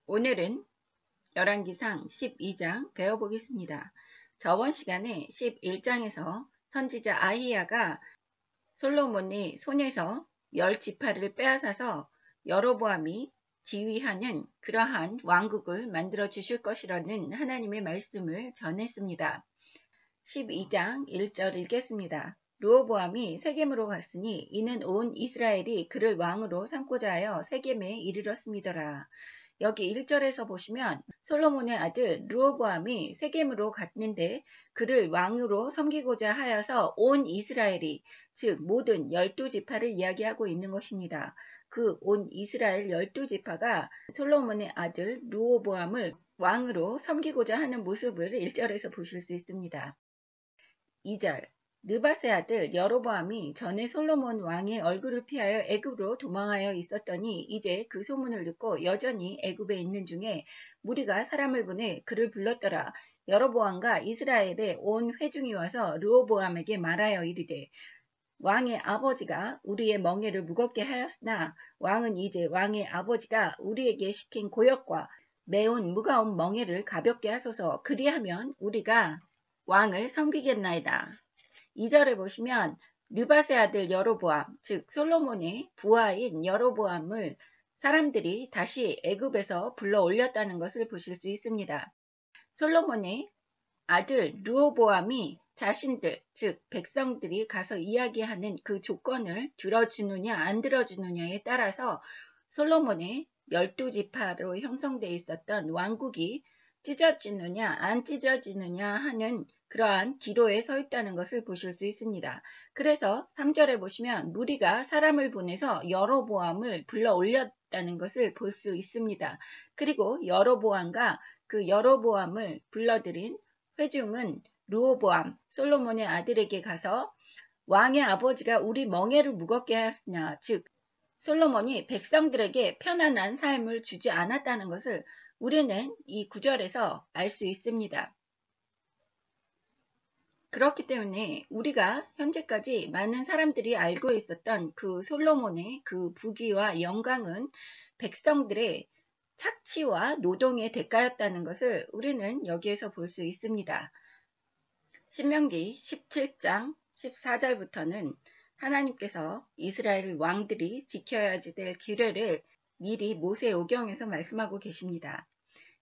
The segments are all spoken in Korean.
오늘은 열왕기상 12장 배워보겠습니다. 저번 시간에 11장에서 선지자 아히야가 솔로몬의 손에서 10지파를 빼앗아서 여로보암이 지휘하는 그러한 왕국을 만들어 주실 것이라는 하나님의 말씀을 전했습니다. 12장 1절 읽겠습니다. 르호보암이 세겜으로 갔으니 이는 온 이스라엘이 그를 왕으로 삼고자 하여 세겜에 이르렀음이더라. 여기 1절에서 보시면 솔로몬의 아들 르호보암이 세겜으로 갔는데 그를 왕으로 섬기고자 하여서 온 이스라엘이, 즉 모든 12지파를 이야기하고 있는 것입니다. 그 온 이스라엘 12지파가 솔로몬의 아들 르호보암을 왕으로 섬기고자 하는 모습을 1절에서 보실 수 있습니다. 2절 느밧의 아들 여로보암이 전에 솔로몬 왕의 얼굴을 피하여 애굽으로 도망하여 있었더니 이제 그 소문을 듣고 여전히 애굽에 있는 중에 무리가 사람을 보내 그를 불렀더라. 여로보암과 이스라엘의 온 회중이 와서 르호보암에게 말하여 이르되 왕의 아버지가 우리의 멍에를 무겁게 하였으나 왕은 이제 왕의 아버지가 우리에게 시킨 고역과 매운 무거운 멍에를 가볍게 하소서. 그리하면 우리가 왕을 섬기겠나이다. 2절에 보시면 느밧의 아들 여로보암, 즉 솔로몬의 부하인 여로보암을 사람들이 다시 애굽에서 불러 올렸다는 것을 보실 수 있습니다. 솔로몬의 아들 르호보암이 자신들, 즉 백성들이 가서 이야기하는 그 조건을 들어주느냐 안 들어주느냐에 따라서 솔로몬의 12지파로 형성되어 있었던 왕국이 찢어지느냐 안 찢어지느냐 하는 그러한 기로에 서 있다는 것을 보실 수 있습니다. 그래서 3절에 보시면 무리가 사람을 보내서 여로보암을 불러 올렸다는 것을 볼 수 있습니다. 그리고 여로보암과 그 여로보암을 불러들인 회중은 르호보암, 솔로몬의 아들에게 가서 왕의 아버지가 우리 멍에를 무겁게 하였으냐, 즉 솔로몬이 백성들에게 편안한 삶을 주지 않았다는 것을 우리는 이 구절에서 알 수 있습니다. 그렇기 때문에 우리가 현재까지 많은 사람들이 알고 있었던 그 솔로몬의 그 부귀와 영광은 백성들의 착취와 노동의 대가였다는 것을 우리는 여기에서 볼 수 있습니다. 신명기 17장 14절부터는 하나님께서 이스라엘 왕들이 지켜야지 될 규례를 미리 모세오경에서 말씀하고 계십니다.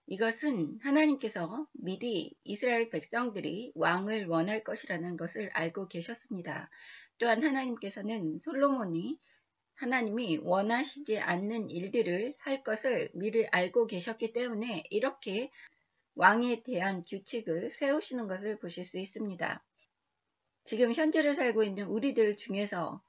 이것은 하나님께서 미리 이스라엘 백성들이 왕을 원할 것이라는 것을 알고 계셨습니다. 또한 하나님께서는 솔로몬이 하나님이 원하시지 않는 일들을 할 것을 미리 알고 계셨기 때문에 이렇게 왕에 대한 규칙을 세우시는 것을 보실 수 있습니다. 지금 현재를 살고 있는 우리들 중에서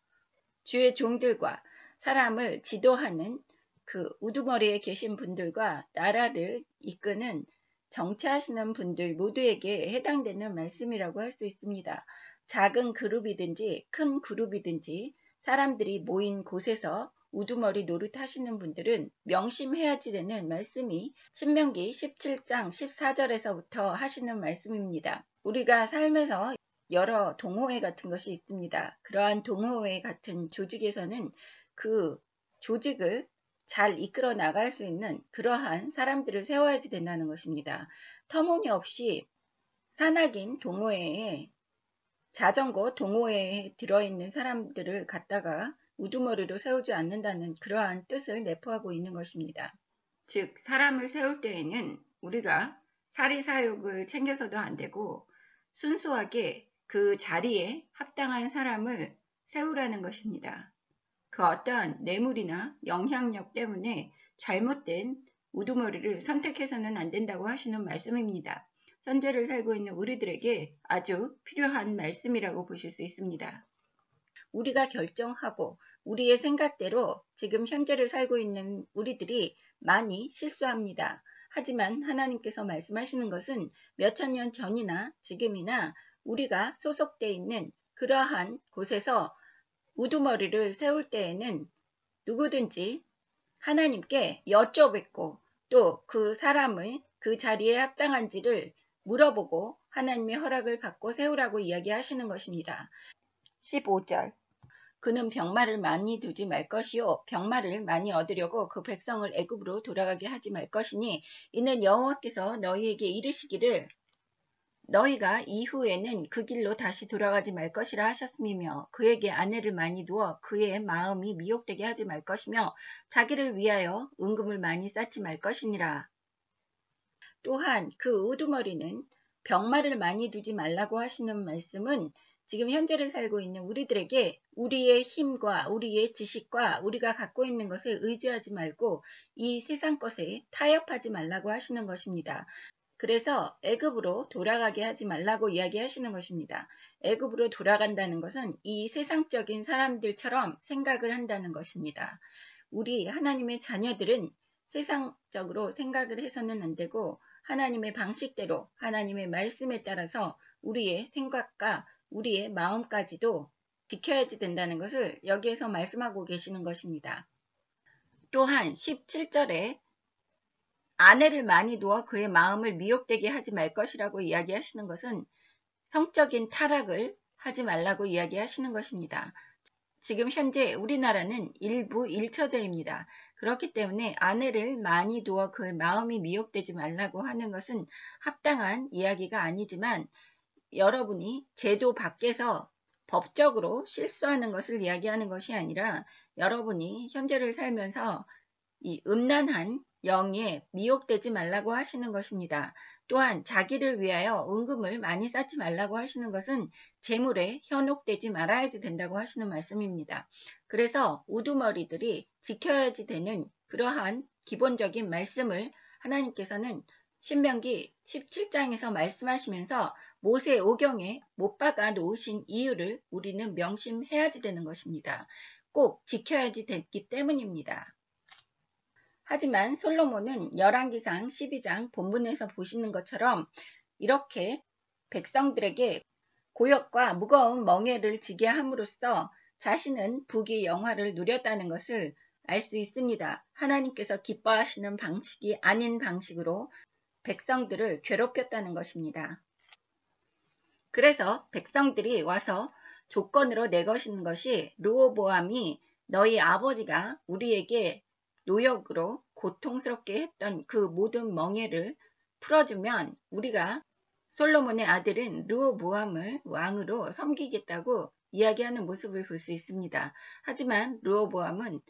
주의 종들과 사람을 지도하는 그 우두머리에 계신 분들과 나라를 이끄는 정치하시는 분들 모두에게 해당되는 말씀이라고 할 수 있습니다. 작은 그룹이든지 큰 그룹이든지 사람들이 모인 곳에서 우두머리 노릇하시는 분들은 명심해야지 되는 말씀이 신명기 17장 14절에서부터 하시는 말씀입니다. 우리가 삶에서 여러 동호회 같은 것이 있습니다. 그러한 동호회 같은 조직에서는 그 조직을 잘 이끌어 나갈 수 있는 그러한 사람들을 세워야지 된다는 것입니다. 터무니없이 산악인 동호회에 자전거 동호회에 들어있는 사람들을 갖다가 우두머리로 세우지 않는다는 그러한 뜻을 내포하고 있는 것입니다. 즉 사람을 세울 때에는 우리가 사리사욕을 챙겨서도 안 되고 순수하게 그 자리에 합당한 사람을 세우라는 것입니다. 그 어떠한 뇌물이나 영향력 때문에 잘못된 우두머리를 선택해서는 안 된다고 하시는 말씀입니다. 현재를 살고 있는 우리들에게 아주 필요한 말씀이라고 보실 수 있습니다. 우리가 결정하고 우리의 생각대로 지금 현재를 살고 있는 우리들이 많이 실수합니다. 하지만 하나님께서 말씀하시는 것은 몇천 년 전이나 지금이나 우리가 소속되어 있는 그러한 곳에서 우두머리를 세울 때에는 누구든지 하나님께 여쭤뵙고 또 그 사람의 그 자리에 합당한지를 물어보고 하나님의 허락을 받고 세우라고 이야기하시는 것입니다. 15절 그는 병마를 많이 두지 말 것이요 병마를 많이 얻으려고 그 백성을 애굽으로 돌아가게 하지 말 것이니 이는 여호와께서 너희에게 이르시기를 너희가 이후에는 그 길로 다시 돌아가지 말 것이라 하셨음이며 그에게 아내를 많이 두어 그의 마음이 미혹되게 하지 말 것이며 자기를 위하여 은금을 많이 쌓지 말 것이니라. 또한 그 우두머리는 병마를 많이 두지 말라고 하시는 말씀은 지금 현재를 살고 있는 우리들에게 우리의 힘과 우리의 지식과 우리가 갖고 있는 것을 의지하지 말고 이 세상 것에 타협하지 말라고 하시는 것입니다. 그래서 애굽으로 돌아가게 하지 말라고 이야기하시는 것입니다. 애굽으로 돌아간다는 것은 이 세상적인 사람들처럼 생각을 한다는 것입니다. 우리 하나님의 자녀들은 세상적으로 생각을 해서는 안 되고 하나님의 방식대로 하나님의 말씀에 따라서 우리의 생각과 우리의 마음까지도 지켜야지 된다는 것을 여기에서 말씀하고 계시는 것입니다. 또한 17절에 아내를 많이 두어 그의 마음을 미혹되게 하지 말 것이라고 이야기하시는 것은 성적인 타락을 하지 말라고 이야기하시는 것입니다. 지금 현재 우리나라는 일부 일처제입니다. 그렇기 때문에 아내를 많이 두어 그의 마음이 미혹되지 말라고 하는 것은 합당한 이야기가 아니지만 여러분이 제도 밖에서 법적으로 실수하는 것을 이야기하는 것이 아니라 여러분이 현재를 살면서 이 음란한 영에 미혹되지 말라고 하시는 것입니다. 또한 자기를 위하여 은금을 많이 쌓지 말라고 하시는 것은 재물에 현혹되지 말아야지 된다고 하시는 말씀입니다. 그래서 우두머리들이 지켜야지 되는 그러한 기본적인 말씀을 하나님께서는 신명기 17장에서 말씀하시면서 모세 오경에 못 박아 놓으신 이유를 우리는 명심해야지 되는 것입니다. 꼭 지켜야지 됐기 때문입니다. 하지만 솔로몬은 열왕기상 12장 본문에서 보시는 것처럼 이렇게 백성들에게 고역과 무거운 멍에를 지게 함으로써 자신은 부귀 영화를 누렸다는 것을 알 수 있습니다. 하나님께서 기뻐하시는 방식이 아닌 방식으로 백성들을 괴롭혔다는 것입니다. 그래서 백성들이 와서 조건으로 내거시는 것이 르호보암이 너희 아버지가 우리에게 노역으로 고통스럽게 했던 그 모든 멍에를 풀어주면 우리가 솔로몬의 아들인 르호보암을 왕으로 섬기겠다고 이야기하는 모습을 볼 수 있습니다. 하지만 르호보암은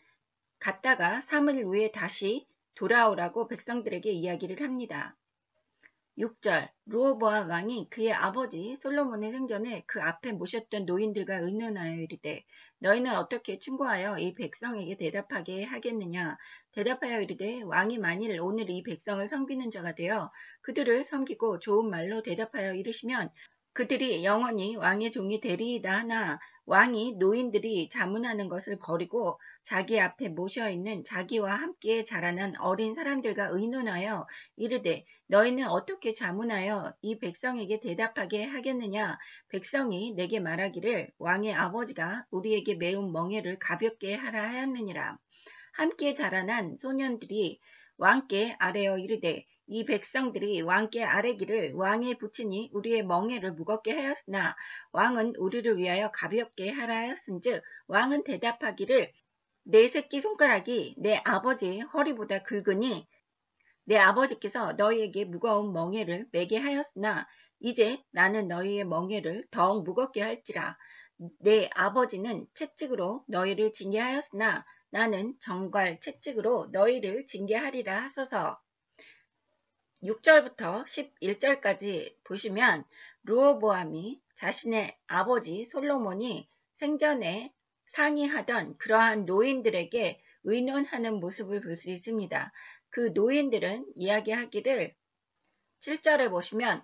갔다가 3일 후에 다시 돌아오라고 백성들에게 이야기를 합니다. 6절 르호보암 왕이 그의 아버지 솔로몬의 생전에 그 앞에 모셨던 노인들과 의논하여 이르되 너희는 어떻게 충고하여 이 백성에게 대답하게 하겠느냐 대답하여 이르되 왕이 만일 오늘 이 백성을 섬기는 자가 되어 그들을 섬기고 좋은 말로 대답하여 이르시면 그들이 영원히 왕의 종이 되리이다 하나 왕이 노인들이 자문하는 것을 버리고 자기 앞에 모셔있는 자기와 함께 자라난 어린 사람들과 의논하여 이르되 너희는 어떻게 자문하여 이 백성에게 대답하게 하겠느냐 백성이 내게 말하기를 왕의 아버지가 우리에게 매운 멍에를 가볍게 하라 하였느니라 함께 자라난 소년들이 왕께 아뢰어 이르되 이 백성들이 왕께 아뢰기를 왕의 부친이 우리의 멍에를 무겁게 하였으나 왕은 우리를 위하여 가볍게 하라 하였은즉 왕은 대답하기를 내 새끼 손가락이 내 아버지의 허리보다 굵으니 내 아버지께서 너희에게 무거운 멍에를 매게 하였으나 이제 나는 너희의 멍에를 더욱 무겁게 할지라 내 아버지는 채찍으로 너희를 징계하였으나 나는 정갈 채찍으로 너희를 징계하리라 하소서. 6절부터 11절까지 보시면 르호보암이 자신의 아버지 솔로몬이 생전에 상의하던 그러한 노인들에게 의논하는 모습을 볼 수 있습니다. 그 노인들은 이야기하기를 7절에 보시면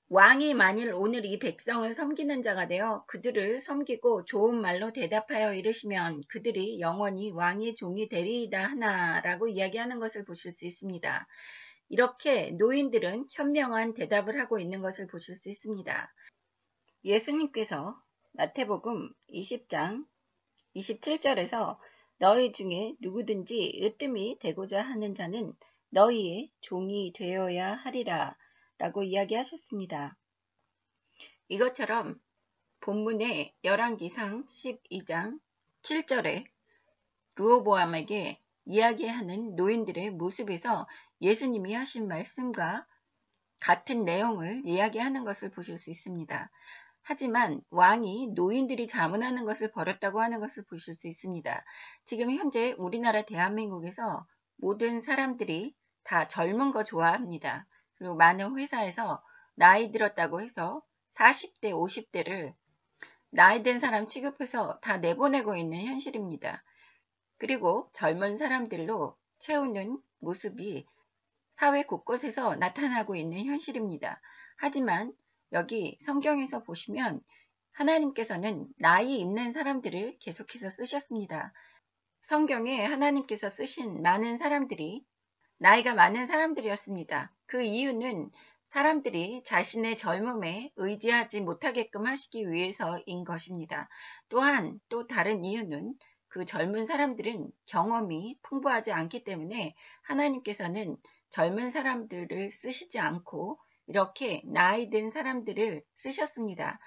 왕이 만일 오늘 이 백성을 섬기는 자가 되어 그들을 섬기고 좋은 말로 대답하여 이르시면 그들이 영원히 왕의 종이 되리이다 하나라고 이야기하는 것을 보실 수 있습니다. 이렇게 노인들은 현명한 대답을 하고 있는 것을 보실 수 있습니다. 예수님께서 마태복음 20장 27절에서 너희 중에 누구든지 으뜸이 되고자 하는 자는 너희의 종이 되어야 하리라 라고 이야기하셨습니다. 이것처럼 본문의 열왕기상 12장 7절에 르호보암에게 이야기하는 노인들의 모습에서 예수님이 하신 말씀과 같은 내용을 이야기하는 것을 보실 수 있습니다. 하지만 왕이 노인들이 자문하는 것을 버렸다고 하는 것을 보실 수 있습니다. 지금 현재 우리나라 대한민국에서 모든 사람들이 다 젊은 거 좋아합니다. 그리고 많은 회사에서 나이 들었다고 해서 40대, 50대를 나이 든 사람 취급해서 다 내보내고 있는 현실입니다. 그리고 젊은 사람들로 채우는 모습이 사회 곳곳에서 나타나고 있는 현실입니다. 하지만 여기 성경에서 보시면 하나님께서는 나이 있는 사람들을 계속해서 쓰셨습니다. 성경에 하나님께서 쓰신 많은 사람들이 나이가 많은 사람들이었습니다. 그 이유는 사람들이 자신의 젊음에 의지하지 못하게끔 하시기 위해서인 것입니다. 또한 또 다른 이유는 그 젊은 사람들은 경험이 풍부하지 않기 때문에 하나님께서는 젊은 사람들을 쓰시지 않고 이렇게 나이 든 사람들을 쓰셨습니다.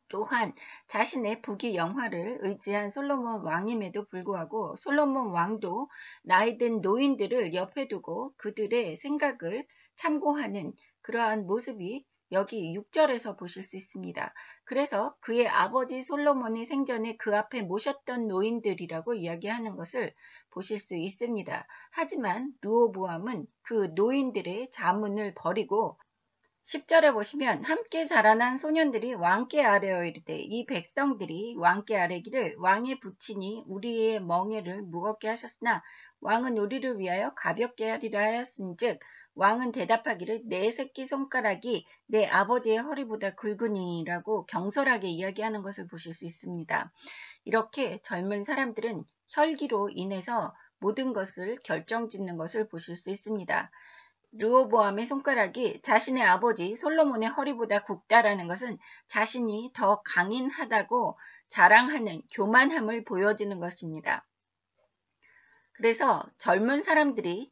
또한 자신의 부귀 영화를 의지한 솔로몬 왕임에도 불구하고 솔로몬 왕도 나이 든 노인들을 옆에 두고 그들의 생각을 참고하는 그러한 모습이 여기 6절에서 보실 수 있습니다. 그래서 그의 아버지 솔로몬이 생전에 그 앞에 모셨던 노인들이라고 이야기하는 것을 보실 수 있습니다. 하지만 르호보암은 그 노인들의 자문을 버리고 10절에 보시면 함께 자라난 소년들이 왕께 아뢰어 이르되 이 백성들이 왕께 아뢰기를 왕의 부친이 우리의 멍에를 무겁게 하셨으나 왕은 우리를 위하여 가볍게 하리라 하였은즉 왕은 대답하기를 내 새끼 손가락이 내 아버지의 허리보다 굵으니라고 경솔하게 이야기하는 것을 보실 수 있습니다. 이렇게 젊은 사람들은 혈기로 인해서 모든 것을 결정짓는 것을 보실 수 있습니다. 르호보암의 손가락이 자신의 아버지 솔로몬의 허리보다 굵다라는 것은 자신이 더 강인하다고 자랑하는 교만함을 보여주는 것입니다. 그래서 젊은 사람들이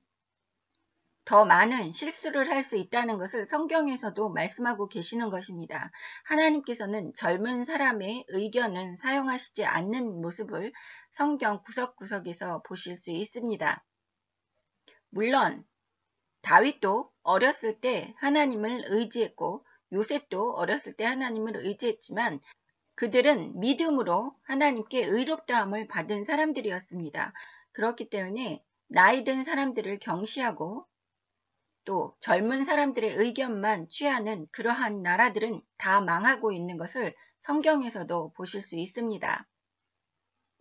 더 많은 실수를 할 수 있다는 것을 성경에서도 말씀하고 계시는 것입니다. 하나님께서는 젊은 사람의 의견은 사용하시지 않는 모습을 성경 구석구석에서 보실 수 있습니다. 물론 다윗도 어렸을 때 하나님을 의지했고 요셉도 어렸을 때 하나님을 의지했지만 그들은 믿음으로 하나님께 의롭다함을 받은 사람들이었습니다. 그렇기 때문에 나이 든 사람들을 경시하고 또 젊은 사람들의 의견만 취하는 그러한 나라들은 다 망하고 있는 것을 성경에서도 보실 수 있습니다.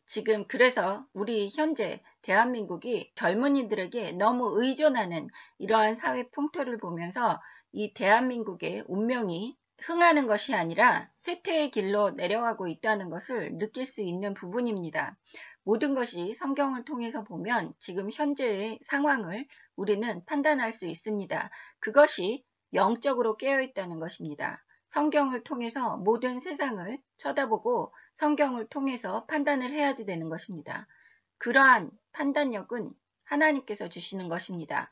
지금 그래서 우리 현재 대한민국이 젊은이들에게 너무 의존하는 이러한 사회 풍토를 보면서 이 대한민국의 운명이 흥하는 것이 아니라 쇠퇴의 길로 내려가고 있다는 것을 느낄 수 있는 부분입니다. 모든 것이 성경을 통해서 보면 지금 현재의 상황을 우리는 판단할 수 있습니다. 그것이 영적으로 깨어있다는 것입니다. 성경을 통해서 모든 세상을 쳐다보고 성경을 통해서 판단을 해야지 되는 것입니다. 그러한 판단력은 하나님께서 주시는 것입니다.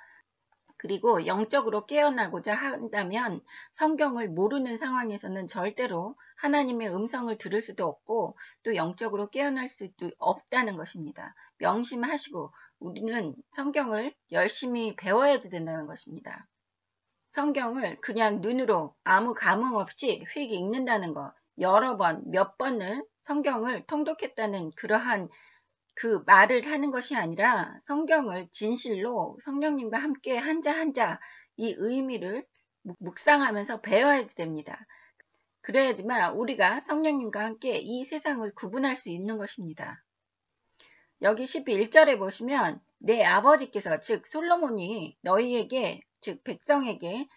그리고 영적으로 깨어나고자 한다면 성경을 모르는 상황에서는 절대로 하나님의 음성을 들을 수도 없고 또 영적으로 깨어날 수도 없다는 것입니다. 명심하시고 우리는 성경을 열심히 배워야 된다는 것입니다. 성경을 그냥 눈으로 아무 감흥 없이 휙 읽는다는 것, 여러 번, 몇 번을 성경을 통독했다는 그러한 그 말을 하는 것이 아니라 성경을 진실로 성령님과 함께 한자 한자 이 의미를 묵상하면서 배워야 됩니다. 그래야지만 우리가 성령님과 함께 이 세상을 구분할 수 있는 것입니다. 여기 11절에 보시면 내 아버지께서 즉 솔로몬이 너희에게 즉 백성에게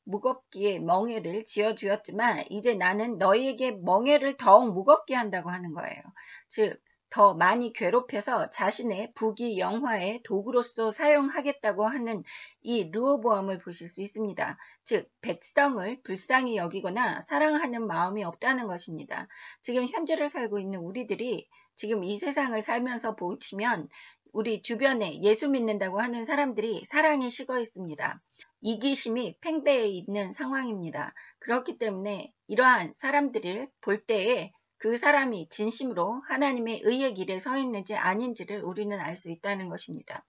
무겁기에 멍에를 지어주었지만 이제 나는 너희에게 멍에를 더욱 무겁게 한다고 하는 거예요. 즉 더 많이 괴롭혀서 자신의 부귀 영화의 도구로서 사용하겠다고 하는 이 르호보암을 보실 수 있습니다. 즉 백성을 불쌍히 여기거나 사랑하는 마음이 없다는 것입니다. 지금 현재를 살고 있는 우리들이 지금 이 세상을 살면서 보시면 우리 주변에 예수 믿는다고 하는 사람들이 사랑이 식어 있습니다. 이기심이 팽배해 있는 상황입니다. 그렇기 때문에 이러한 사람들을 볼 때에 그 사람이 진심으로 하나님의 의의 길에 서 있는지 아닌지를 우리는 알 수 있다는 것입니다.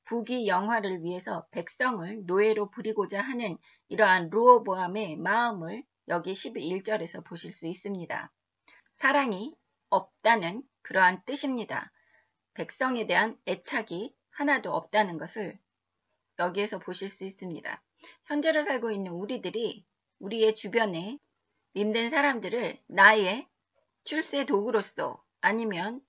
부귀 영화를 위해서 백성을 노예로 부리고자 하는 이러한 르호보암의 마음을 여기 11절에서 보실 수 있습니다. 사랑이 없다는 그러한 뜻입니다. 백성에 대한 애착이 하나도 없다는 것을 여기에서 보실 수 있습니다. 현재를 살고 있는 우리들이 우리의 주변에 있는 사람들을 나의 출세 도구로서 아니면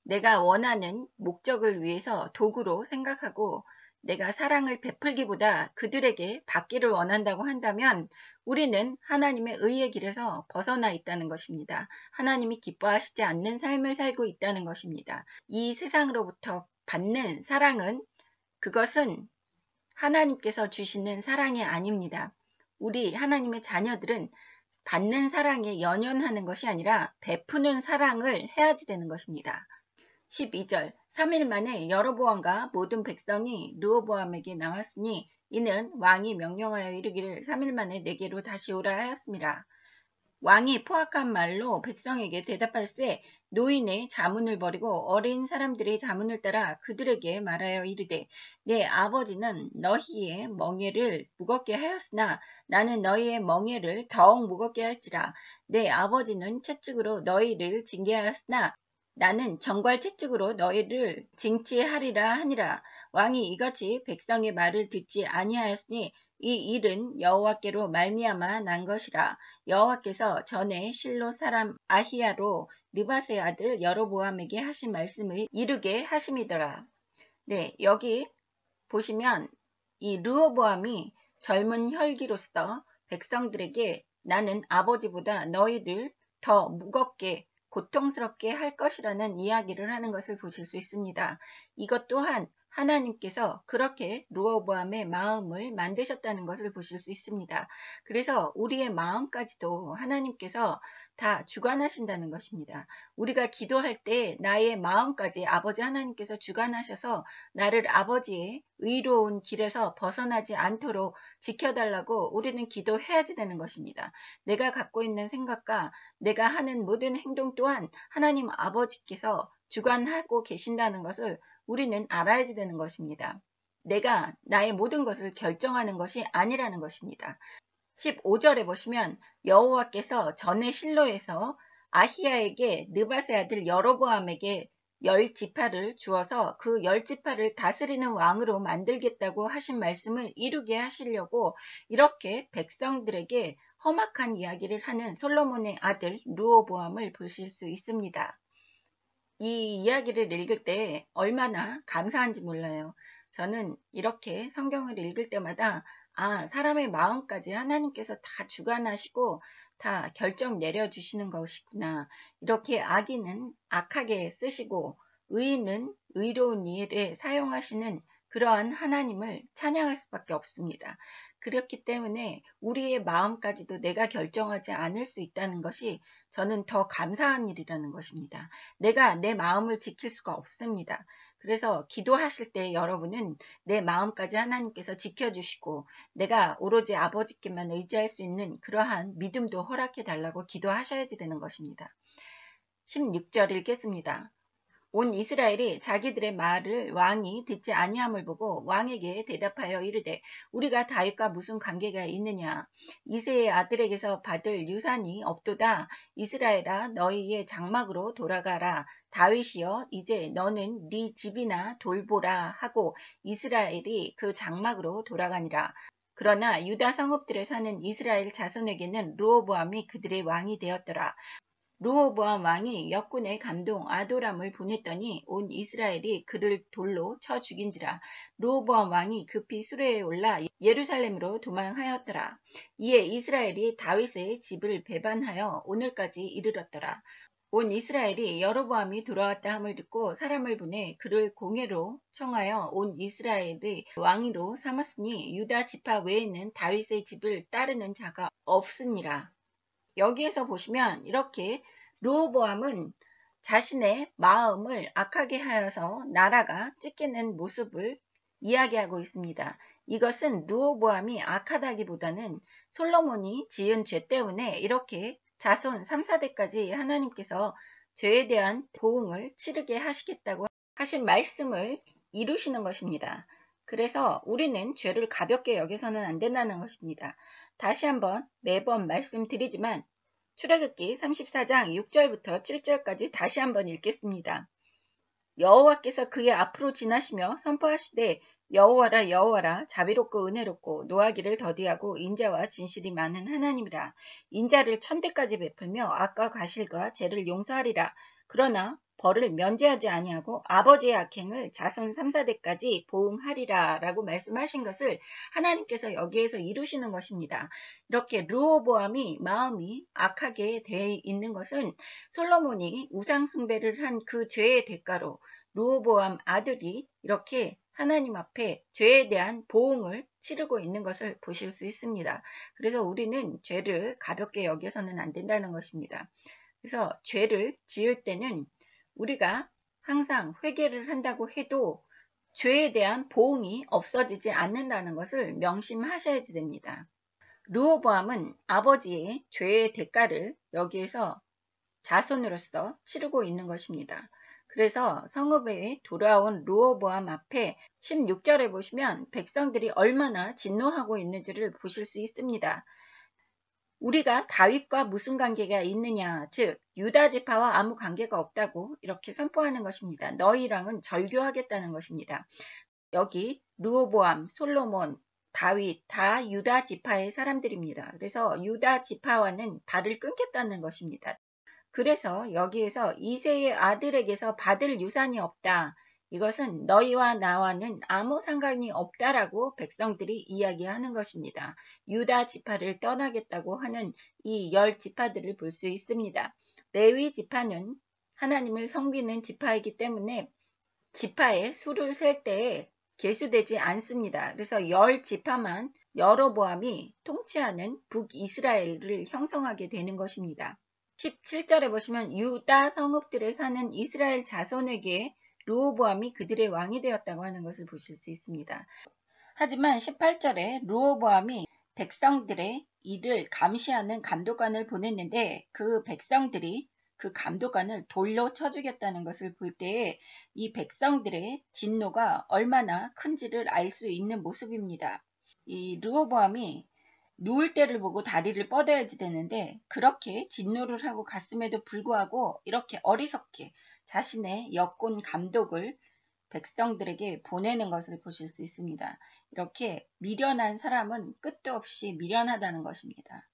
내가 원하는 목적을 위해서 도구로 생각하고 내가 사랑을 베풀기보다 그들에게 받기를 원한다고 한다면 우리는 하나님의 의의 길에서 벗어나 있다는 것입니다. 하나님이 기뻐하시지 않는 삶을 살고 있다는 것입니다. 이 세상으로부터 받는 사랑은 그것은 하나님께서 주시는 사랑이 아닙니다. 우리 하나님의 자녀들은 받는 사랑에 연연하는 것이 아니라 베푸는 사랑을 해야지 되는 것입니다. 12절 3일 만에 여로보암과 모든 백성이 르호보암에게 나왔으니 이는 왕이 명령하여 이르기를 3일 만에 내게로 다시 오라 하였습니다. 왕이 포악한 말로 백성에게 대답할세 노인의 자문을 버리고 어린 사람들의 자문을 따라 그들에게 말하여 이르되 내 아버지는 너희의 멍에를 무겁게 하였으나 나는 너희의 멍에를 더욱 무겁게 할지라. 내 아버지는 채찍으로 너희를 징계하였으나 나는 정과 채찍으로 너희를 징치하리라 하니라. 왕이 이같이 백성의 말을 듣지 아니하였으니 이 일은 여호와께로 말미암아 난 것이라. 여호와께서 전에 실로 사람 아히야로 느밧의 아들 여로보암에게 하신 말씀을 이루게 하심이더라. 네, 여기 보시면 이 르호보암이 젊은 혈기로서 백성들에게 나는 아버지보다 너희를 더 무겁게 고통스럽게 할 것이라는 이야기를 하는 것을 보실 수 있습니다. 이것 또한 하나님께서 그렇게 르호보암의 마음을 만드셨다는 것을 보실 수 있습니다. 그래서 우리의 마음까지도 하나님께서 다 주관하신다는 것입니다. 우리가 기도할 때 나의 마음까지 아버지 하나님께서 주관하셔서 나를 아버지의 의로운 길에서 벗어나지 않도록 지켜달라고 우리는 기도해야지 되는 것입니다. 내가 갖고 있는 생각과 내가 하는 모든 행동 또한 하나님 아버지께서 주관하고 계신다는 것을 우리는 알아야지 되는 것입니다. 내가 나의 모든 것을 결정하는 것이 아니라는 것입니다. 15절에 보시면 여호와께서 전에 실로에서 아히야에게 느밧의 아들 여로보암에게 10지파를 주어서 그 10지파를 다스리는 왕으로 만들겠다고 하신 말씀을 이루게 하시려고 이렇게 백성들에게 험악한 이야기를 하는 솔로몬의 아들 르호보암을 보실 수 있습니다. 이 이야기를 읽을 때 얼마나 감사한지 몰라요. 저는 이렇게 성경을 읽을 때마다 사람의 마음까지 하나님께서 다 주관하시고 다 결정 내려주시는 것이구나. 이렇게 악인은 악하게 쓰시고 의인은 의로운 일에 사용하시는 그러한 하나님을 찬양할 수밖에 없습니다. 그렇기 때문에 우리의 마음까지도 내가 결정하지 않을 수 있다는 것이 저는 더 감사한 일이라는 것입니다. 내가 내 마음을 지킬 수가 없습니다. 그래서 기도하실 때 여러분은 내 마음까지 하나님께서 지켜주시고 내가 오로지 아버지께만 의지할 수 있는 그러한 믿음도 허락해 달라고 기도하셔야지 되는 것입니다. 16절 읽겠습니다. 온 이스라엘이 자기들의 말을 왕이 듣지 아니함을 보고 왕에게 대답하여 이르되 우리가 다윗과 무슨 관계가 있느냐. 이새의 아들에게서 받을 유산이 없도다. 이스라엘아 너희의 장막으로 돌아가라. 다윗이여 이제 너는 네 집이나 돌보라 하고 이스라엘이 그 장막으로 돌아가니라. 그러나 유다 성읍들에 사는 이스라엘 자손에게는 르호보암이 그들의 왕이 되었더라. 르호보암 왕이 역군의 감동 아도람을 보냈더니 온 이스라엘이 그를 돌로 쳐 죽인지라. 르호보암 왕이 급히 수레에 올라 예루살렘으로 도망하였더라. 이에 이스라엘이 다윗의 집을 배반하여 오늘까지 이르렀더라. 온 이스라엘이 여로보암이 돌아왔다 함을 듣고 사람을 보내 그를 공회로 청하여 온 이스라엘의 왕으로 삼았으니 유다 지파 외에는 다윗의 집을 따르는 자가 없으니라. 여기에서 보시면 이렇게 르호보암은 자신의 마음을 악하게 하여서 나라가 찢기는 모습을 이야기하고 있습니다. 이것은 르호보암이 악하다기보다는 솔로몬이 지은 죄 때문에 이렇게 자손 3, 4대까지 하나님께서 죄에 대한 보응을 치르게 하시겠다고 하신 말씀을 이루시는 것입니다. 그래서 우리는 죄를 가볍게 여겨서는 안 된다는 것입니다. 다시 한번 매번 말씀드리지만 출애굽기 34장 6절부터 7절까지 다시 한번 읽겠습니다. 여호와께서 그의 앞으로 지나시며 선포하시되 여호와라 여호와라 자비롭고 은혜롭고 노하기를 더디하고 인자와 진실이 많은 하나님이라. 인자를 천대까지 베풀며 악과 과실과 죄를 용서하리라. 그러나 벌을 면제하지 아니하고 아버지의 악행을 자손 3, 4대까지 보응하리라 라고 말씀하신 것을 하나님께서 여기에서 이루시는 것입니다. 이렇게 르호보암이 마음이 악하게 되어 있는 것은 솔로몬이 우상 숭배를 한 그 죄의 대가로 르호보암 아들이 이렇게 하나님 앞에 죄에 대한 보응을 치르고 있는 것을 보실 수 있습니다. 그래서 우리는 죄를 가볍게 여겨서는 안 된다는 것입니다. 그래서 죄를 지을 때는 우리가 항상 회개를 한다고 해도 죄에 대한 보응이 없어지지 않는다는 것을 명심하셔야 됩니다. 르호보암은 아버지의 죄의 대가를 여기에서 자손으로서 치르고 있는 것입니다. 그래서 성읍에 돌아온 르호보암 앞에 16절에 보시면 백성들이 얼마나 진노하고 있는지를 보실 수 있습니다. 우리가 다윗과 무슨 관계가 있느냐, 즉 유다 지파와 아무 관계가 없다고 이렇게 선포하는 것입니다. 너희랑은 절교하겠다는 것입니다. 여기 르호보암, 솔로몬, 다윗 다 유다 지파의 사람들입니다. 그래서 유다 지파와는 발을 끊겠다는 것입니다. 그래서 여기에서 이새의 아들에게서 받을 유산이 없다. 이것은 너희와 나와는 아무 상관이 없다라고 백성들이 이야기하는 것입니다. 유다 지파를 떠나겠다고 하는 이 10지파들을 볼 수 있습니다. 레위 지파는 하나님을 섬기는 지파이기 때문에 지파의 수를 셀 때에 계수되지 않습니다. 그래서 10지파만 여로보암이 통치하는 북이스라엘을 형성하게 되는 것입니다. 17절에 보시면 유다 성읍들에 사는 이스라엘 자손에게 르호보암이 그들의 왕이 되었다고 하는 것을 보실 수 있습니다. 하지만 18절에 르호보암이 백성들의 일을 감시하는 감독관을 보냈는데 그 백성들이 그 감독관을 돌로 쳐 죽였다는 것을 볼 때에 이 백성들의 진노가 얼마나 큰지를 알 수 있는 모습입니다. 이 르호보암이 누울 때를 보고 다리를 뻗어야지 되는데 그렇게 진노를 하고 갔음에도 불구하고 이렇게 어리석게 자신의 역군 감독을 백성들에게 보내는 것을 보실 수 있습니다. 이렇게 미련한 사람은 끝도 없이 미련하다는 것입니다.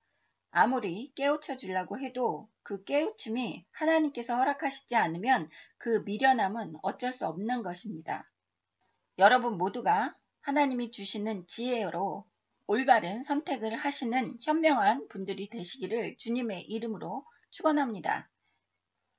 아무리 깨우쳐 주려고 해도 그 깨우침이 하나님께서 허락하시지 않으면 그 미련함은 어쩔 수 없는 것입니다. 여러분 모두가 하나님이 주시는 지혜로 올바른 선택을 하시는 현명한 분들이 되시기를 주님의 이름으로 축원합니다.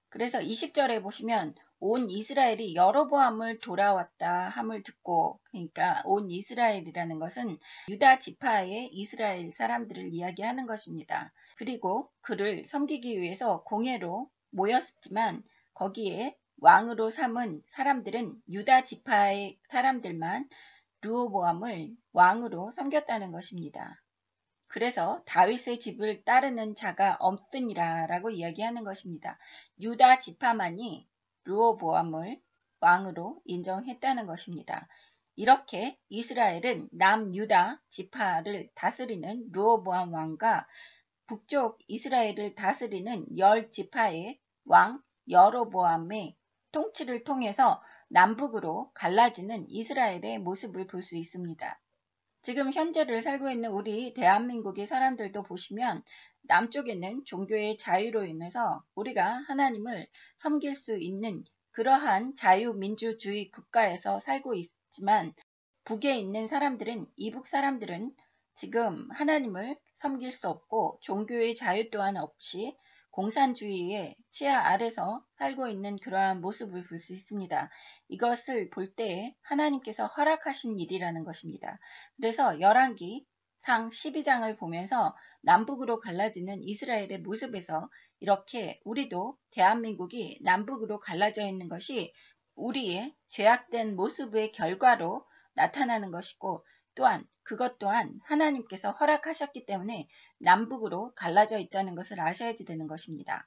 그래서 20절에 보시면 온 이스라엘이 여로보암을 돌아왔다 함을 듣고, 그러니까 온 이스라엘이라는 것은 유다 지파의 이스라엘 사람들을 이야기하는 것입니다. 그리고 그를 섬기기 위해서 공회로 모였지만 거기에 왕으로 삼은 사람들은 유다 지파의 사람들만 르호보암을 왕으로 섬겼다는 것입니다. 그래서 다윗의 집을 따르는 자가 없으니라 라고 이야기하는 것입니다. 유다 지파만이 르호보암을 왕으로 인정했다는 것입니다. 이렇게 이스라엘은 남유다 지파를 다스리는 르호보암 왕과 북쪽 이스라엘을 다스리는 10지파의 왕 여로보암의 통치를 통해서 남북으로 갈라지는 이스라엘의 모습을 볼 수 있습니다. 지금 현재를 살고 있는 우리 대한민국의 사람들도 보시면 남쪽에는 종교의 자유로 인해서 우리가 하나님을 섬길 수 있는 그러한 자유민주주의 국가에서 살고 있지만 북에 있는 사람들은, 이북 사람들은 지금 하나님을 섬길 수 없고 종교의 자유 또한 없이 공산주의의 치하 아래서 살고 있는 그러한 모습을 볼 수 있습니다. 이것을 볼 때에 하나님께서 허락하신 일이라는 것입니다. 그래서 열왕기 상 12장을 보면서 남북으로 갈라지는 이스라엘의 모습에서 이렇게 우리도 대한민국이 남북으로 갈라져 있는 것이 우리의 죄악된 모습의 결과로 나타나는 것이고, 또한 그것 또한 하나님께서 허락하셨기 때문에 남북으로 갈라져 있다는 것을 아셔야지 되는 것입니다.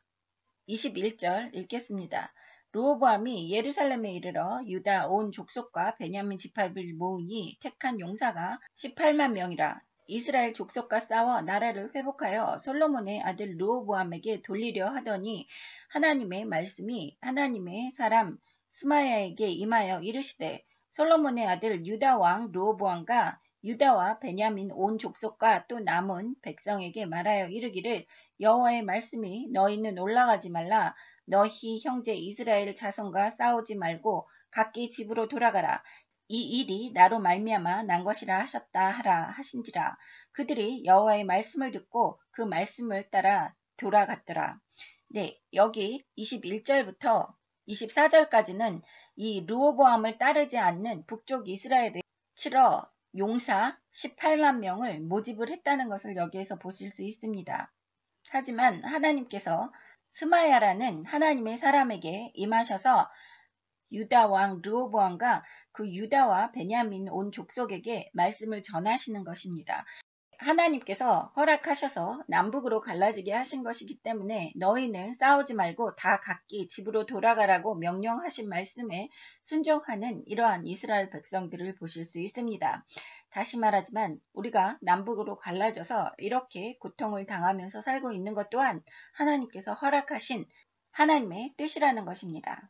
21절 읽겠습니다. 르호보암이 예루살렘에 이르러 유다 온 족속과 베냐민 지파를 모으니 택한 용사가 18만 명이라. 이스라엘 족속과 싸워 나라를 회복하여 솔로몬의 아들 르호보암에게 돌리려 하더니 하나님의 말씀이 하나님의 사람 스마야에게 임하여 이르시되, 솔로몬의 아들 유다 왕 르호보암과 유다와 베냐민 온 족속과 또 남은 백성에게 말하여 이르기를, 여호와의 말씀이 너희는 올라가지 말라. 너희 형제 이스라엘 자손과 싸우지 말고 각기 집으로 돌아가라. 이 일이 나로 말미암아 난 것이라 하셨다 하라 하신지라. 그들이 여호와의 말씀을 듣고 그 말씀을 따라 돌아갔더라. 네, 여기 21절부터 24절까지는 이 르호보암을 따르지 않는 북쪽 이스라엘에 치러 용사 18만 명을 모집을 했다는 것을 여기에서 보실 수 있습니다. 하지만 하나님께서 스마야라는 하나님의 사람에게 임하셔서 유다 왕 르호보암과 그 유다와 베냐민 온 족속에게 말씀을 전하시는 것입니다. 하나님께서 허락하셔서 남북으로 갈라지게 하신 것이기 때문에 너희는 싸우지 말고 다 각기 집으로 돌아가라고 명령하신 말씀에 순종하는 이러한 이스라엘 백성들을 보실 수 있습니다. 다시 말하지만 우리가 남북으로 갈라져서 이렇게 고통을 당하면서 살고 있는 것 또한 하나님께서 허락하신 하나님의 뜻이라는 것입니다.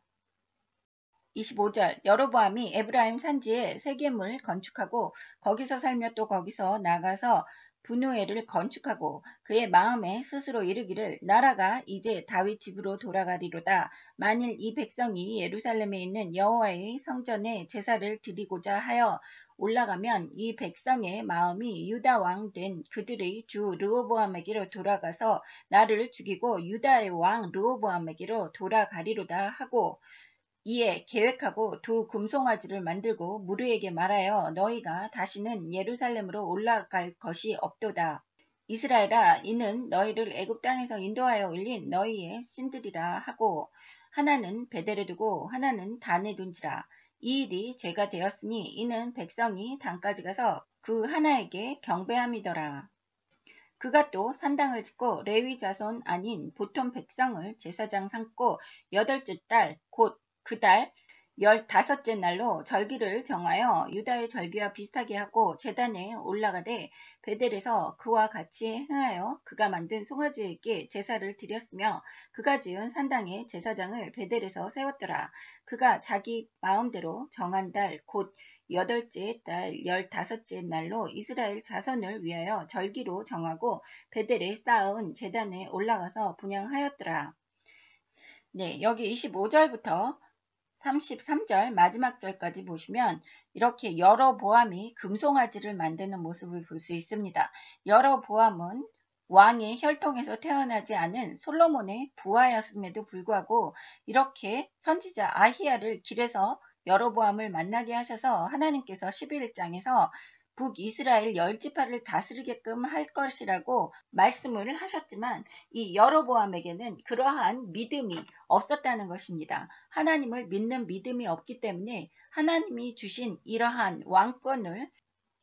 25절 여로보암이 에브라임 산지에 세겜을 건축하고 거기서 살며 또 거기서 나가서 분우엘을 건축하고 그의 마음에 스스로 이르기를, 나라가 이제 다윗 집으로 돌아가리로다. 만일 이 백성이 예루살렘에 있는 여호와의 성전에 제사를 드리고자 하여 올라가면 이 백성의 마음이 유다 왕 된 그들의 주 르호보암에게로 돌아가서 나를 죽이고 유다의 왕 르호보암에게로 돌아가리로다 하고, 이에 계획하고 두 금송아지를 만들고 무리에게 말하여 너희가 다시는 예루살렘으로 올라갈 것이 없도다. 이스라엘아, 이는 너희를 애굽 땅에서 인도하여 올린 너희의 신들이라 하고, 하나는 베델에 두고 하나는 단에 둔지라. 이 일이 죄가 되었으니 이는 백성이 단까지 가서 그 하나에게 경배함이더라. 그가 또 산당을 짓고 레위 자손 아닌 보통 백성을 제사장 삼고 8째 달 곧 그 달 15째 날로 절기를 정하여 유다의 절기와 비슷하게 하고 제단에 올라가되 베델에서 그와 같이 행하여 그가 만든 송아지에게 제사를 드렸으며 그가 지은 산당에 제사장을 베델에서 세웠더라. 그가 자기 마음대로 정한 달 곧 8째 달 15째 날로 이스라엘 자손을 위하여 절기로 정하고 베델에 쌓은 제단에 올라가서 분향하였더라. 네, 여기 25절부터 33절 마지막 절까지 보시면 이렇게 여로보암이 금송아지를 만드는 모습을 볼 수 있습니다. 여로보암은 왕의 혈통에서 태어나지 않은 솔로몬의 부하였음에도 불구하고 이렇게 선지자 아히야를 길에서 여로보암을 만나게 하셔서 하나님께서 11장에서 북이스라엘 10지파를 다스리게끔 할 것이라고 말씀을 하셨지만 이 여로보암에게는 그러한 믿음이 없었다는 것입니다. 하나님을 믿는 믿음이 없기 때문에 하나님이 주신 이러한 왕권을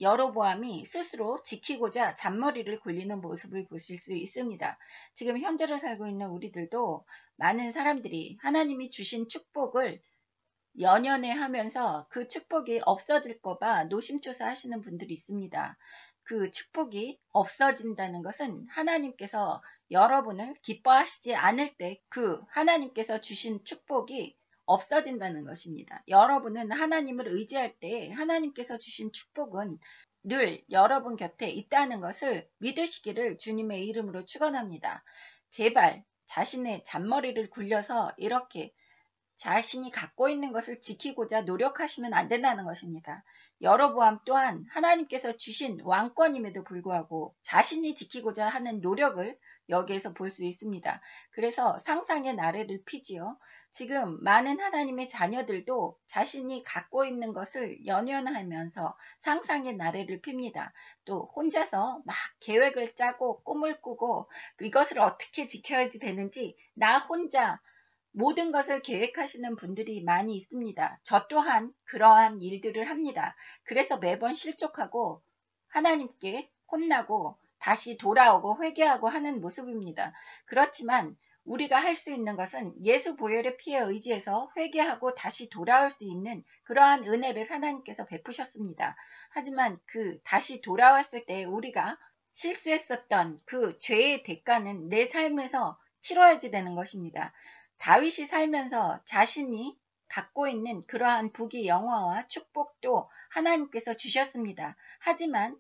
여로보암이 스스로 지키고자 잔머리를 굴리는 모습을 보실 수 있습니다. 지금 현재를 살고 있는 우리들도 많은 사람들이 하나님이 주신 축복을 연연해 하면서 그 축복이 없어질까봐 노심초사 하시는 분들이 있습니다. 그 축복이 없어진다는 것은 하나님께서 여러분을 기뻐하시지 않을 때 그 하나님께서 주신 축복이 없어진다는 것입니다. 여러분은 하나님을 의지할 때 하나님께서 주신 축복은 늘 여러분 곁에 있다는 것을 믿으시기를 주님의 이름으로 축원합니다. 제발 자신의 잔머리를 굴려서 이렇게 자신이 갖고 있는 것을 지키고자 노력하시면 안 된다는 것입니다. 여로보암 또한 하나님께서 주신 왕권임에도 불구하고 자신이 지키고자 하는 노력을 여기에서 볼 수 있습니다. 그래서 상상의 나래를 피지요. 지금 많은 하나님의 자녀들도 자신이 갖고 있는 것을 연연하면서 상상의 나래를 핍니다. 또 혼자서 막 계획을 짜고 꿈을 꾸고 이것을 어떻게 지켜야지 되는지 나 혼자 모든 것을 계획하시는 분들이 많이 있습니다. 저 또한 그러한 일들을 합니다. 그래서 매번 실족하고 하나님께 혼나고 다시 돌아오고 회개하고 하는 모습입니다. 그렇지만 우리가 할 수 있는 것은 예수 보혈의 피에 의지해서 회개하고 다시 돌아올 수 있는 그러한 은혜를 하나님께서 베푸셨습니다. 하지만 그 다시 돌아왔을 때 우리가 실수했었던 그 죄의 대가는 내 삶에서 치러야지 되는 것입니다. 다윗이 살면서 자신이 갖고 있는 그러한 부귀 영화와 축복도 하나님께서 주셨습니다. 하지만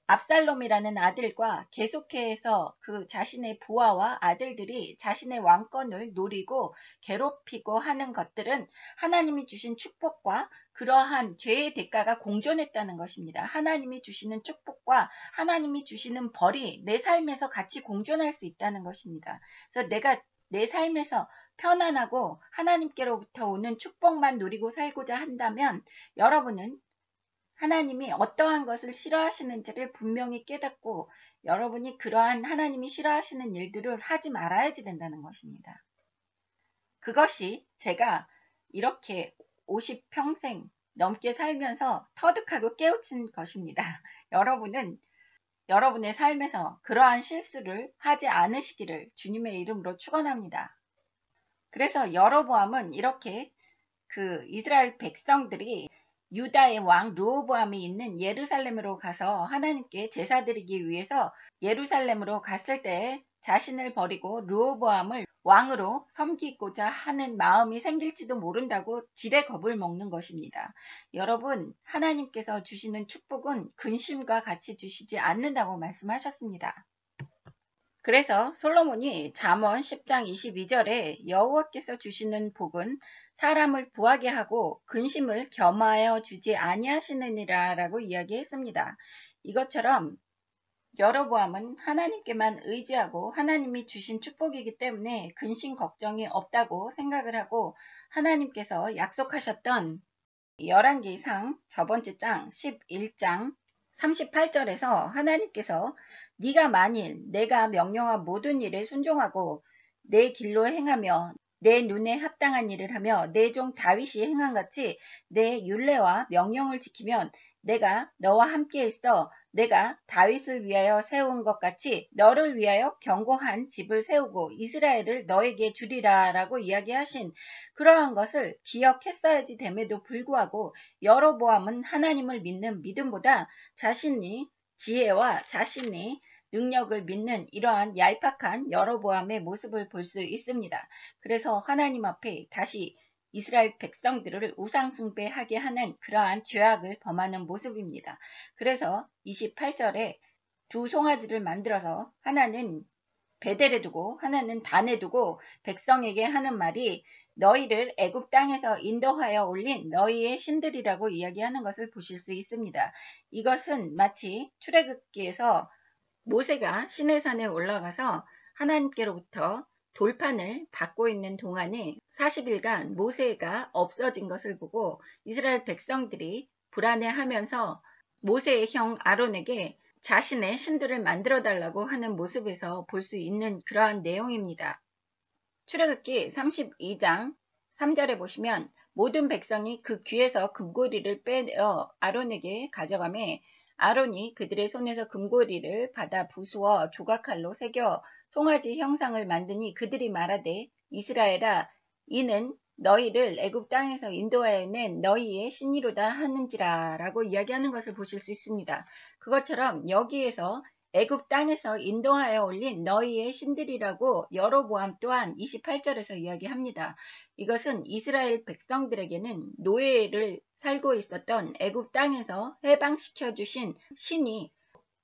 압살롬이라는 아들과 계속해서 그 자신의 부하와 아들들이 자신의 왕권을 노리고 괴롭히고 하는 것들은 하나님이 주신 축복과 그러한 죄의 대가가 공존했다는 것입니다. 하나님이 주시는 축복과 하나님이 주시는 벌이 내 삶에서 같이 공존할 수 있다는 것입니다. 그래서 내가 내 삶에서 편안하고 하나님께로부터 오는 축복만 누리고 살고자 한다면 여러분은 하나님이 어떠한 것을 싫어하시는지를 분명히 깨닫고 여러분이 그러한 하나님이 싫어하시는 일들을 하지 말아야지 된다는 것입니다. 그것이 제가 이렇게 50평생 넘게 살면서 터득하고 깨우친 것입니다. 여러분은 여러분의 삶에서 그러한 실수를 하지 않으시기를 주님의 이름으로 축원합니다. 그래서 여로보암은 이렇게 그 이스라엘 백성들이 유다의 왕 르호보암이 있는 예루살렘으로 가서 하나님께 제사 드리기 위해서 예루살렘으로 갔을 때 자신을 버리고 르호보암을 왕으로 섬기고자 하는 마음이 생길지도 모른다고 지레 겁을 먹는 것입니다. 여러분, 하나님께서 주시는 축복은 근심과 같이 주시지 않는다고 말씀하셨습니다. 그래서 솔로몬이 잠언 10장 22절에 여호와께서 주시는 복은 사람을 부하게 하고 근심을 겸하여 주지 아니하시느니라 라고 이야기했습니다. 이것처럼 여로보암은 하나님께만 의지하고 하나님이 주신 축복이기 때문에 근심 걱정이 없다고 생각을 하고 하나님께서 약속하셨던 열왕기상 저번째 장 11장 38절에서 하나님께서 네가 만일 내가 명령한 모든 일에 순종하고 내 길로 행하며 내 눈에 합당한 일을 하며 내 종 다윗이 행한 같이 내 율례와 명령을 지키면 내가 너와 함께 있어 내가 다윗을 위하여 세운 것 같이 너를 위하여 견고한 집을 세우고 이스라엘을 너에게 주리라 라고 이야기하신 그러한 것을 기억했어야지 됨에도 불구하고 여로보암은 하나님을 믿는 믿음보다 자신이 지혜와 자신이 능력을 믿는 이러한 얄팍한 여로보암의 모습을 볼 수 있습니다. 그래서 하나님 앞에 다시 이스라엘 백성들을 우상숭배하게 하는 그러한 죄악을 범하는 모습입니다. 그래서 28절에 두 송아지를 만들어서 하나는 베델에 두고 하나는 단에 두고 백성에게 하는 말이 너희를 애굽 땅에서 인도하여 올린 너희의 신들이라고 이야기하는 것을 보실 수 있습니다. 이것은 마치 출애굽기에서 모세가 시내산에 올라가서 하나님께로부터 돌판을 받고 있는 동안에 40일간 모세가 없어진 것을 보고 이스라엘 백성들이 불안해하면서 모세의 형 아론에게 자신의 신들을 만들어 달라고 하는 모습에서 볼 수 있는 그러한 내용입니다. 출애굽기 32장 3절에 보시면 모든 백성이 그 귀에서 금고리를 빼어 아론에게 가져가매 아론이 그들의 손에서 금고리를 받아 부수어 조각칼로 새겨 송아지 형상을 만드니 그들이 말하되 이스라엘아 이는 너희를 애굽 땅에서 인도하여 낸 너희의 신이로다 하는지라 라고 이야기하는 것을 보실 수 있습니다. 그것처럼 여기에서 애굽 땅에서 인도하여 올린 너희의 신들이라고 여로보암 또한 28절에서 이야기합니다. 이것은 이스라엘 백성들에게는 노예를 살고 있었던 애굽 땅에서 해방시켜 주신 신이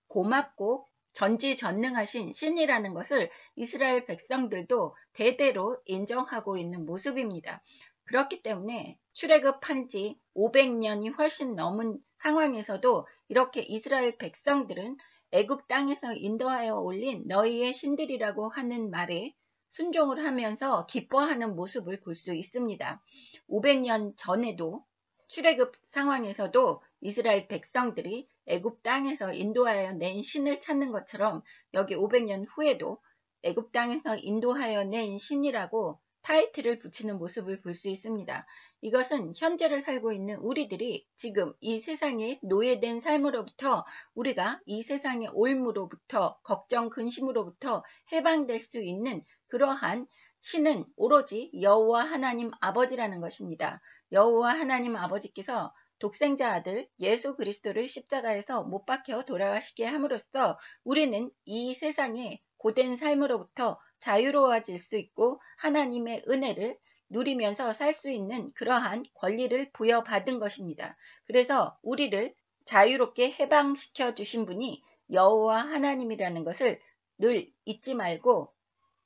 고맙고 전지전능하신 신이라는 것을 이스라엘 백성들도 대대로 인정하고 있는 모습입니다. 그렇기 때문에 출애굽한 지 500년이 훨씬 넘은 상황에서도 이렇게 이스라엘 백성들은 애굽 땅에서 인도하여 올린 너희의 신들이라고 하는 말에 순종을 하면서 기뻐하는 모습을 볼 수 있습니다. 500년 전에도 출애굽 상황에서도 이스라엘 백성들이 애굽 땅에서 인도하여 낸 신을 찾는 것처럼 여기 500년 후에도 애굽 땅에서 인도하여 낸 신이라고 타이틀을 붙이는 모습을 볼 수 있습니다. 이것은 현재를 살고 있는 우리들이 지금 이 세상에 노예된 삶으로부터 우리가 이 세상의 올무로부터 걱정 근심으로부터 해방될 수 있는 그러한 신은 오로지 여호와 하나님 아버지라는 것입니다. 여호와 하나님 아버지께서 독생자 아들 예수 그리스도를 십자가에서 못 박혀 돌아가시게 함으로써 우리는 이 세상의 고된 삶으로부터 자유로워질 수 있고 하나님의 은혜를 누리면서 살 수 있는 그러한 권리를 부여받은 것입니다. 그래서 우리를 자유롭게 해방시켜 주신 분이 여호와 하나님이라는 것을 늘 잊지 말고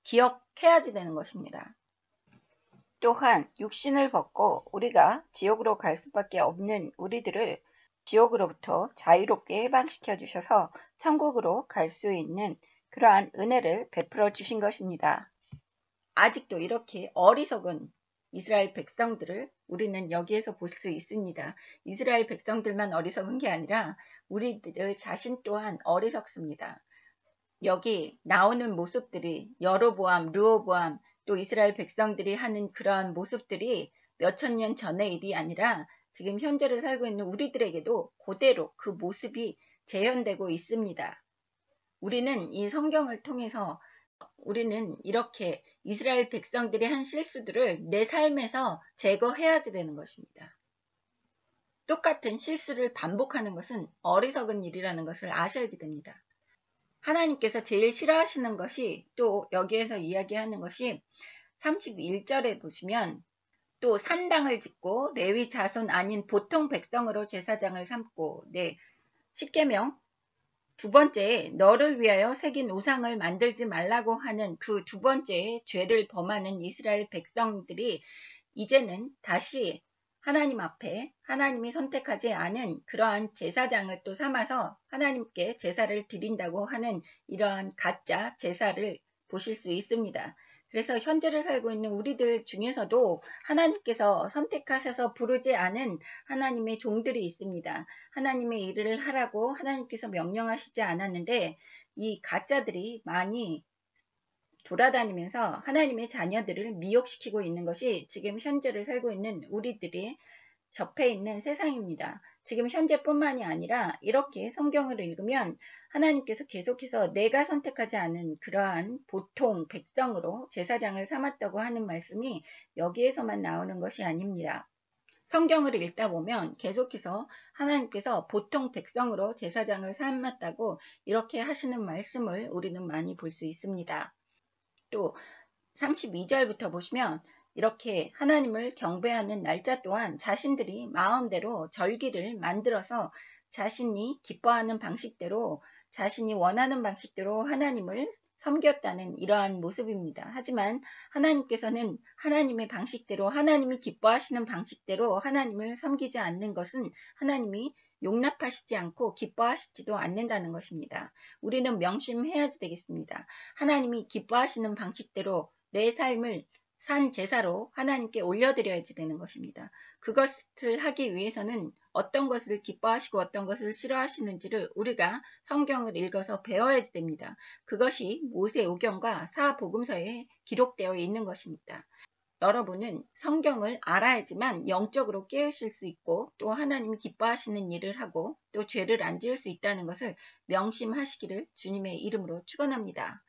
기억해야지 되는 것입니다. 또한 육신을 벗고 우리가 지옥으로 갈 수밖에 없는 우리들을 지옥으로부터 자유롭게 해방시켜 주셔서 천국으로 갈 수 있는 그러한 은혜를 베풀어 주신 것입니다. 아직도 이렇게 어리석은 이스라엘 백성들을 우리는 여기에서 볼 수 있습니다. 이스라엘 백성들만 어리석은 게 아니라 우리들 자신 또한 어리석습니다. 여기 나오는 모습들이 여로보암, 르호보암, 또 이스라엘 백성들이 하는 그러한 모습들이 몇천 년 전의 일이 아니라 지금 현재를 살고 있는 우리들에게도 그대로 그 모습이 재현되고 있습니다. 우리는 이 성경을 통해서 우리는 이렇게 이스라엘 백성들이 한 실수들을 내 삶에서 제거해야지 되는 것입니다. 똑같은 실수를 반복하는 것은 어리석은 일이라는 것을 아셔야지 됩니다. 하나님께서 제일 싫어하시는 것이 또 여기에서 이야기하는 것이 31절에 보시면 또 산당을 짓고 레위 자손 아닌 보통 백성으로 제사장을 삼고 십계명 두 번째 너를 위하여 새긴 우상을 만들지 말라고 하는 그 두 번째 죄를 범하는 이스라엘 백성들이 이제는 다시 하나님 앞에 하나님이 선택하지 않은 그러한 제사장을 또 삼아서 하나님께 제사를 드린다고 하는 이러한 가짜 제사를 보실 수 있습니다. 그래서 현재를 살고 있는 우리들 중에서도 하나님께서 선택하셔서 부르지 않은 하나님의 종들이 있습니다. 하나님의 일을 하라고 하나님께서 명령하시지 않았는데 이 가짜들이 많이 돌아다니면서 하나님의 자녀들을 미혹시키고 있는 것이 지금 현재를 살고 있는 우리들이 접해 있는 세상입니다. 지금 현재뿐만이 아니라 이렇게 성경을 읽으면 하나님께서 계속해서 내가 선택하지 않은 그러한 보통 백성으로 제사장을 삼았다고 하는 말씀이 여기에서만 나오는 것이 아닙니다. 성경을 읽다 보면 계속해서 하나님께서 보통 백성으로 제사장을 삼았다고 이렇게 하시는 말씀을 우리는 많이 볼 수 있습니다. 또 32절부터 보시면 이렇게 하나님을 경배하는 날짜 또한 자신들이 마음대로 절기를 만들어서 자신이 기뻐하는 방식대로 자신이 원하는 방식대로 하나님을 섬겼다는 이러한 모습입니다. 하지만 하나님께서는 하나님의 방식대로 하나님이 기뻐하시는 방식대로 하나님을 섬기지 않는 것은 하나님이 용납하시지 않고 기뻐하시지도 않는다는 것입니다. 우리는 명심해야지 되겠습니다. 하나님이 기뻐하시는 방식대로 내 삶을 산 제사로 하나님께 올려드려야지 되는 것입니다. 그것을 하기 위해서는 어떤 것을 기뻐하시고 어떤 것을 싫어하시는지를 우리가 성경을 읽어서 배워야지 됩니다. 그것이 모세오경과 사복음서에 기록되어 있는 것입니다. 여러분은 성경을 알아야지만 영적으로 깨우실 수 있고 또 하나님이 기뻐하시는 일을 하고 또 죄를 안 지을 수 있다는 것을 명심하시기를 주님의 이름으로 축원합니다.